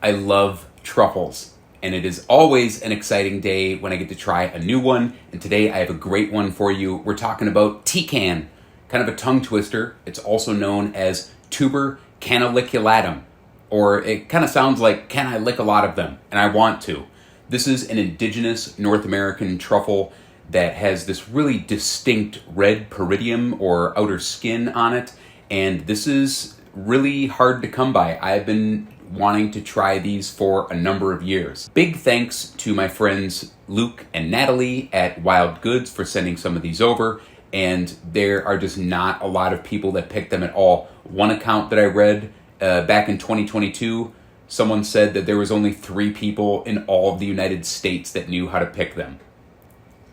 I love truffles, and it is always an exciting day when I get to try a new one, and today I have a great one for you. We're talking about T.can, kind of a tongue twister. It's also known as tuber canaliculatum, or it kind of sounds like, can I lick a lot of them? And I want to. This is an indigenous North American truffle that has this really distinct red peridium or outer skin on it, and this is really hard to come by. I've been wanting to try these for a number of years. Big thanks to my friends Luke and Natalie at Wild Goods for sending some of these over, and there are just not a lot of people that pick them at all. One account that I read back in 2022, someone said that there was only 3 people in all of the United States that knew how to pick them.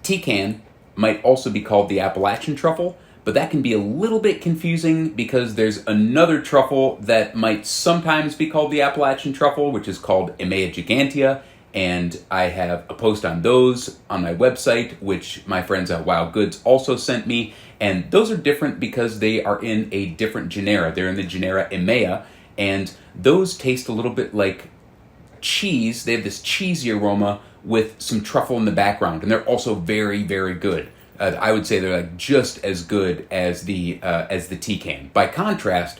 T.can might also be called the Appalachian truffle, but that can be a little bit confusing because there's another truffle that might sometimes be called the Appalachian truffle, which is called Emea gigantea, and I have a post on those on my website, which my friends at Wild Goods also sent me, and those are different because they are in a different genera. They're in the genera Emea, and those taste a little bit like cheese. They have this cheesy aroma with some truffle in the background, and they're also very, very good. I would say they're like just as good as the T.can. By contrast,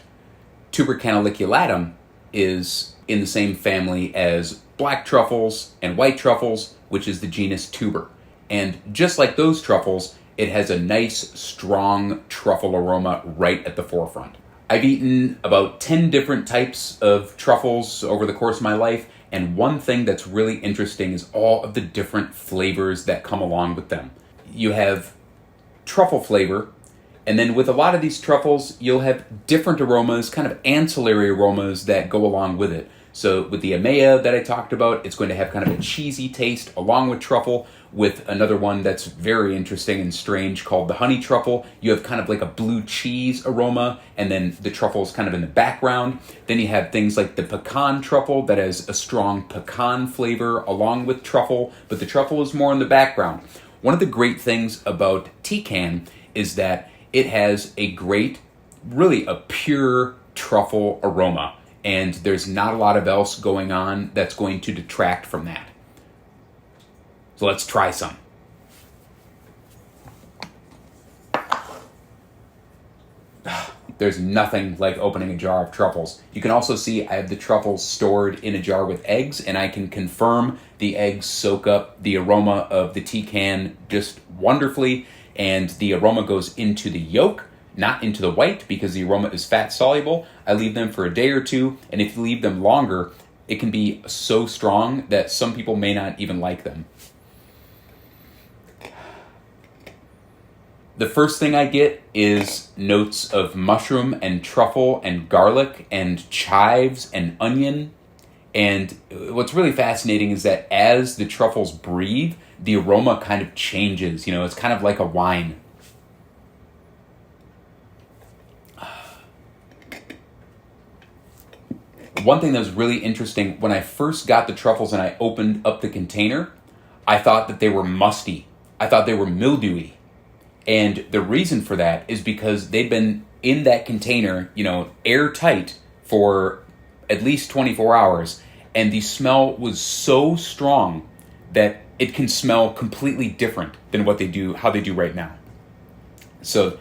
tuber canaliculatum is in the same family as black truffles and white truffles, which is the genus tuber. And just like those truffles, it has a nice, strong truffle aroma right at the forefront. I've eaten about 10 different types of truffles over the course of my life, and one thing that's really interesting is all of the different flavors that come along with them. You have truffle flavor, and then with a lot of these truffles, you'll have different aromas, kind of ancillary aromas that go along with it. So with the Emea that I talked about, it's going to have kind of a cheesy taste along with truffle. With another one that's very interesting and strange called the honey truffle, you have kind of like a blue cheese aroma, and then the truffle is kind of in the background. Then you have things like the pecan truffle that has a strong pecan flavor along with truffle, but the truffle is more in the background. One of the great things about T.can is that it has a great, really a pure truffle aroma, and there's not a lot of else going on that's going to detract from that. So let's try some. There's nothing like opening a jar of truffles. You can also see I have the truffles stored in a jar with eggs, and I can confirm the eggs soak up the aroma of the T.can just wonderfully, and the aroma goes into the yolk, not into the white, because the aroma is fat soluble. I leave them for a day or two, and if you leave them longer, it can be so strong that some people may not even like them. The first thing I get is notes of mushroom and truffle and garlic and chives and onion. And what's really fascinating is that as the truffles breathe, the aroma kind of changes. You know, it's kind of like a wine. One thing that was really interesting, when I first got the truffles and I opened up the container, I thought that they were musty. I thought they were mildewy. And the reason for that is because they'd been in that container, you know, airtight for at least 24 hours. And the smell was so strong that it can smell completely different than what they do, how they do right now. So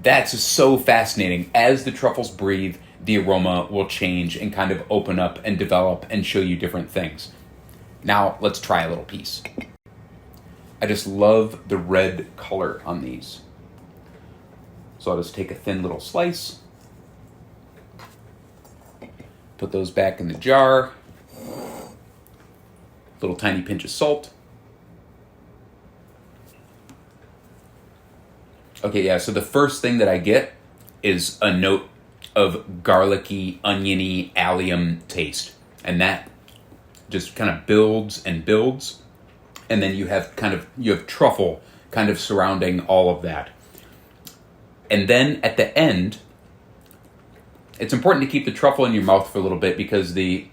that's just so fascinating. As the truffles breathe, the aroma will change and kind of open up and develop and show you different things. Now let's try a little piece. I just love the red color on these. So I'll just take a thin little slice, put those back in the jar, little tiny pinch of salt. Okay, yeah, so the first thing that I get is a note of garlicky, oniony, allium taste. And that just kind of builds and builds. And then you have truffle kind of surrounding all of that. And then at the end, it's important to keep the truffle in your mouth for a little bit because the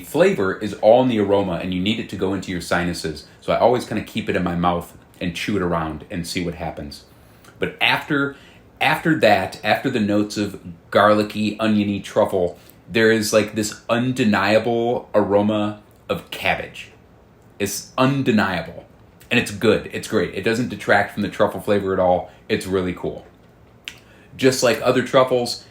flavor is all in the aroma and you need it to go into your sinuses. So I always kind of keep it in my mouth and chew it around and see what happens. But after the notes of garlicky, oniony truffle, there is like this undeniable aroma of cabbage. It's undeniable. And it's good. It's great. It doesn't detract from the truffle flavor at all. It's really cool. Just like other truffles,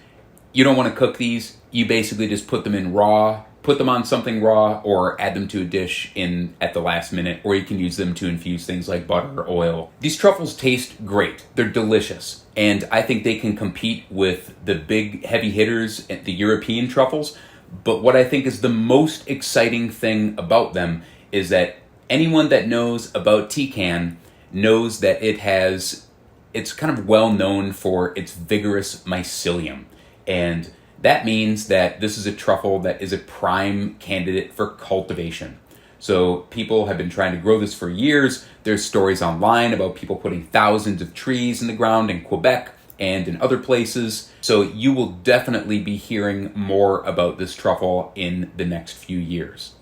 you don't want to cook these. You basically just put them in raw, put them on something raw, or add them to a dish in at the last minute, or you can use them to infuse things like butter or oil. These truffles taste great. They're delicious. And I think they can compete with the big heavy hitters, the European truffles. But what I think is the most exciting thing about them is that anyone that knows about T.can knows that it's kind of well known for its vigorous mycelium. And that means that this is a truffle that is a prime candidate for cultivation. So people have been trying to grow this for years. There's stories online about people putting thousands of trees in the ground in Quebec and in other places. So you will definitely be hearing more about this truffle in the next few years.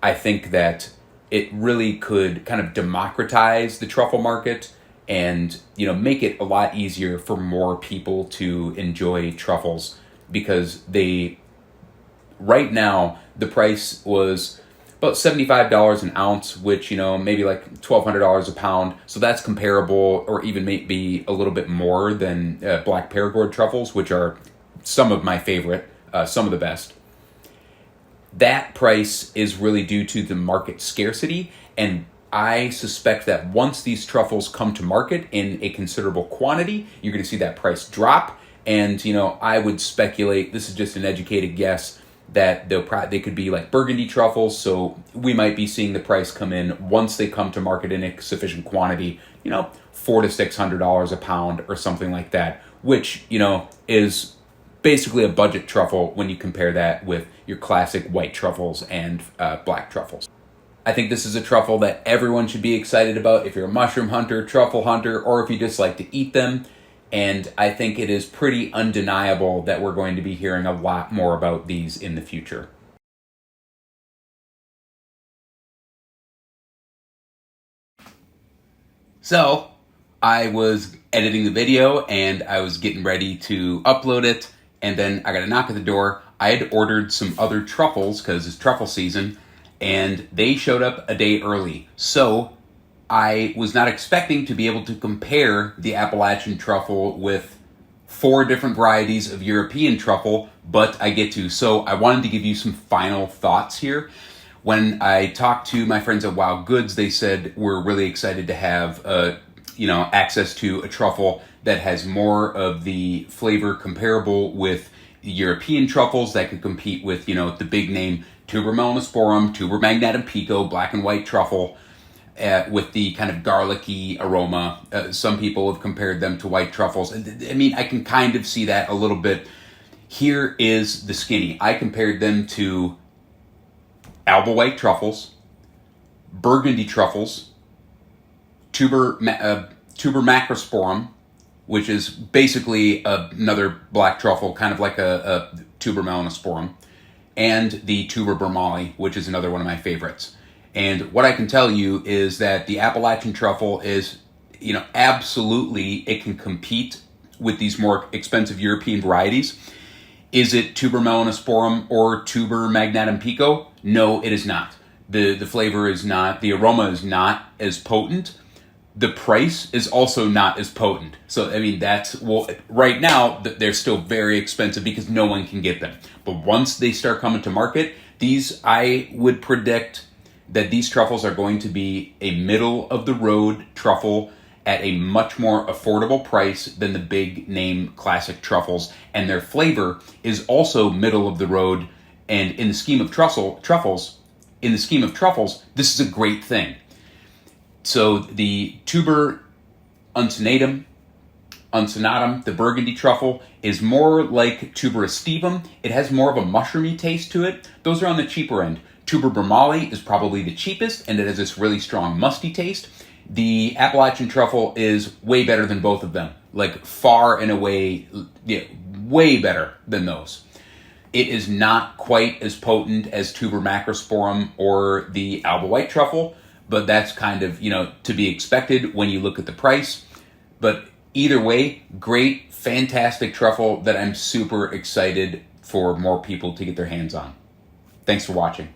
I think that it really could kind of democratize the truffle market and, make it a lot easier for more people to enjoy truffles, because right now the price was about $75 an ounce, which, maybe like $1,200 a pound. So that's comparable, or even maybe a little bit more than black Perigord truffles, which are some of my favorite, some of the best. That price is really due to the market scarcity, and I suspect that once these truffles come to market in a considerable quantity, you're going to see that price drop. And, I would speculate, this is just an educated guess, that they could be like burgundy truffles. So we might be seeing the price come in once they come to market in a sufficient quantity, $400 to $600 a pound or something like that, which, is basically a budget truffle when you compare that with your classic white truffles and black truffles. I think this is a truffle that everyone should be excited about if you're a mushroom hunter, truffle hunter, or if you just like to eat them. And I think it is pretty undeniable that we're going to be hearing a lot more about these in the future. So, I was editing the video and I was getting ready to upload it, and then I got a knock at the door. I had ordered some other truffles because it's truffle season, and they showed up a day early. So I was not expecting to be able to compare the Appalachian truffle with 4 different varieties of European truffle, but I get to. So I wanted to give you some final thoughts here. When I talked to my friends at Wild Goods, they said we're really excited to have access to a truffle that has more of the flavor comparable with European truffles that could compete with, the big name Tuber melanosporum, Tuber magnatum pico, black and white truffle, with the kind of garlicky aroma. Some people have compared them to white truffles. I mean, I can kind of see that a little bit. Here is the skinny. I compared them to alba white truffles, burgundy truffles, tuber macrosporum, which is basically another black truffle, kind of like a tuber melanosporum, and the tuber bromali, which is another one of my favorites. And what I can tell you is that the Appalachian truffle is, absolutely, it can compete with these more expensive European varieties. Is it tuber melanosporum or tuber magnatum pico? No, it is not. The flavor is not, the aroma is not as potent. The price is also not as potent. So, I mean, right now, they're still very expensive because no one can get them. But once they start coming to market, I would predict that these truffles are going to be a middle-of-the-road truffle at a much more affordable price than the big-name classic truffles. And their flavor is also middle-of-the-road. And in the scheme of truffles, this is a great thing. So the tuber uncinnatum, the burgundy truffle, is more like tuber aestivum. It has more of a mushroomy taste to it. Those are on the cheaper end. Tuber bromali is probably the cheapest, and it has this really strong musty taste. The Appalachian truffle is way better than both of them. Like, far and away, way better than those. It is not quite as potent as tuber macrosporum or the alba white truffle, but that's kind of, to be expected when you look at the price. But either way, great, fantastic truffle that I'm super excited for more people to get their hands on. Thanks for watching.